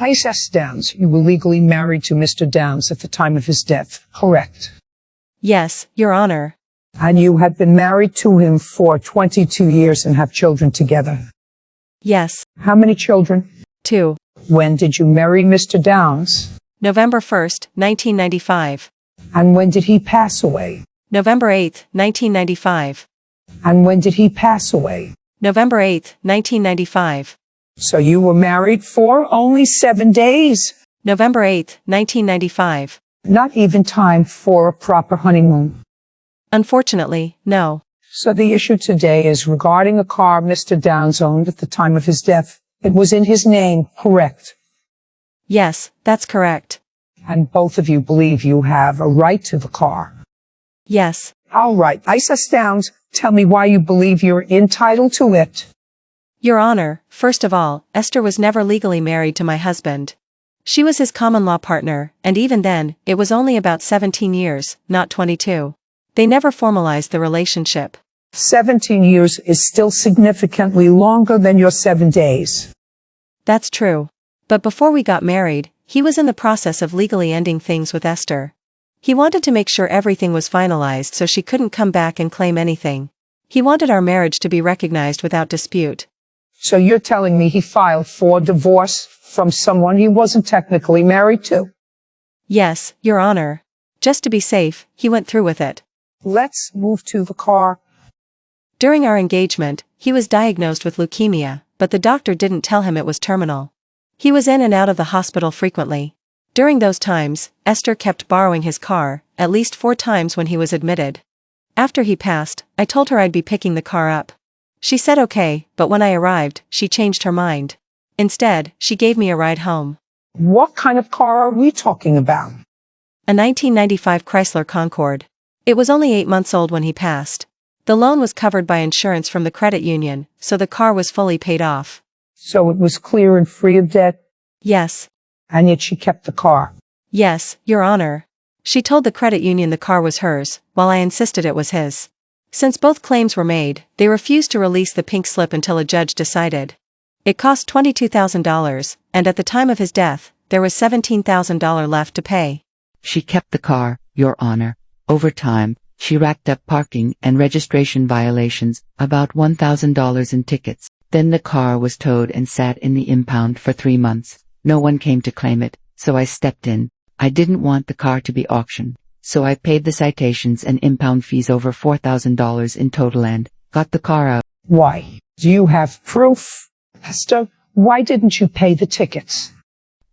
Isis Downs, you were legally married to Mr. Downs at the time of his death, correct? Yes, Your Honor. And you had been married to him for 22 years and have children together? Yes. How many children? 2. When did you marry Mr. Downs? November 1st, 1995. And when did he pass away? November 8th, 1995. And when did he pass away? November 8th, 1995. So you were married for only 7 days? November 8th, 1995. Not even time for a proper honeymoon? Unfortunately, no. So the issue today is regarding a car Mr. Downs owned at the time of his death. It was in his name, correct? Yes, that's correct. And both of you believe you have a right to the car? Yes. All right. Isis Downs, tell me why you believe you're entitled to it. Your Honor, first of all, Esther was never legally married to my husband. She was his common-law partner, and even then, it was only about 17 years, not 22. They never formalized the relationship. 17 years is still significantly longer than your 7 days. That's true. But before we got married, he was in the process of legally ending things with Esther. He wanted to make sure everything was finalized so she couldn't come back and claim anything. He wanted our marriage to be recognized without dispute. So you're telling me he filed for divorce from someone he wasn't technically married to? Yes, Your Honor. Just to be safe, he went through with it. Let's move to the car. During our engagement, he was diagnosed with leukemia, but the doctor didn't tell him it was terminal. He was in and out of the hospital frequently. During those times, Esther kept borrowing his car, at least 4 times when he was admitted. After he passed, I told her I'd be picking the car up. She said okay, but when I arrived, she changed her mind. Instead, she gave me a ride home. What kind of car are we talking about? A 1995 Chrysler Concorde. It was only 8 months old when he passed. The loan was covered by insurance from the credit union, so the car was fully paid off. So it was clear and free of debt? Yes. And yet she kept the car? Yes, Your Honor. She told the credit union the car was hers, while I insisted it was his. Since both claims were made, they refused to release the pink slip until a judge decided. It cost $22,000, and at the time of his death, there was $17,000 left to pay. She kept the car, Your Honor. Over time, she racked up parking and registration violations, about $1,000 in tickets. Then the car was towed and sat in the impound for 3 months. No one came to claim it, so I stepped in. I didn't want the car to be auctioned, so I paid the citations and impound fees over $4,000 in total and got the car out. Why? Do you have proof? Esther, why didn't you pay the tickets?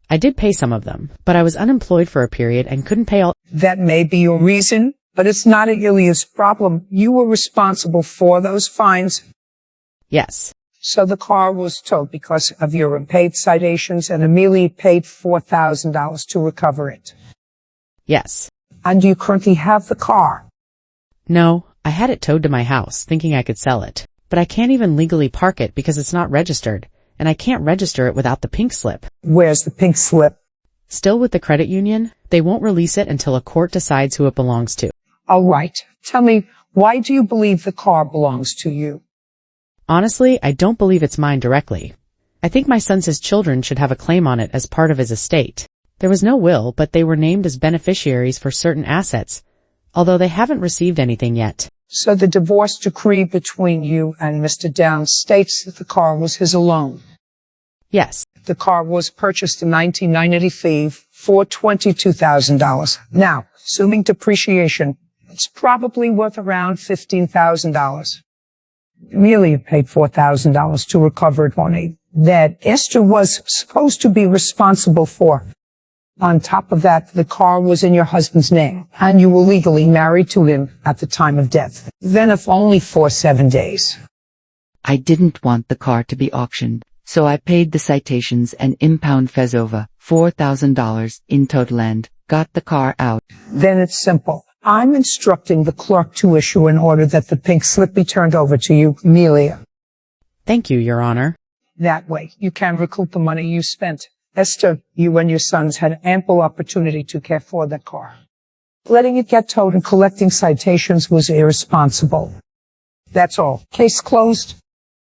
I did pay some of them, but I was unemployed for a period and couldn't pay all. That may be your reason, but it's not Amelia's problem. You were responsible for those fines. Yes. So the car was towed because of your unpaid citations, and Amelia paid $4,000 to recover it. Yes. And you currently have the car? No, I had it towed to my house, thinking I could sell it. But I can't even legally park it because it's not registered, and I can't register it without the pink slip. Where's the pink slip? Still with the credit union. They won't release it until a court decides who it belongs to. All right. Tell me, why do you believe the car belongs to you? Honestly, I don't believe it's mine directly. I think my son's children should have a claim on it as part of his estate. There was no will, but they were named as beneficiaries for certain assets, although they haven't received anything yet. So the divorce decree between you and Mr. Downs states that the car was his alone? Yes. The car was purchased in 1995 for $22,000. Now, assuming depreciation, it's probably worth around $15,000. Amelia paid $4,000 to recover it money that Esther was supposed to be responsible for. On top of that, the car was in your husband's name, and you were legally married to him at the time of death. Then if only for 7 days. I didn't want the car to be auctioned, so I paid the citations and impound fees over $4,000 in total and got the car out. Then it's simple. I'm instructing the clerk to issue an order that the pink slip be turned over to you, Amelia. Thank you, Your Honor. That way, you can recoup the money you spent. Esther, you and your sons had ample opportunity to care for that car. Letting it get towed and collecting citations was irresponsible. That's all. Case closed.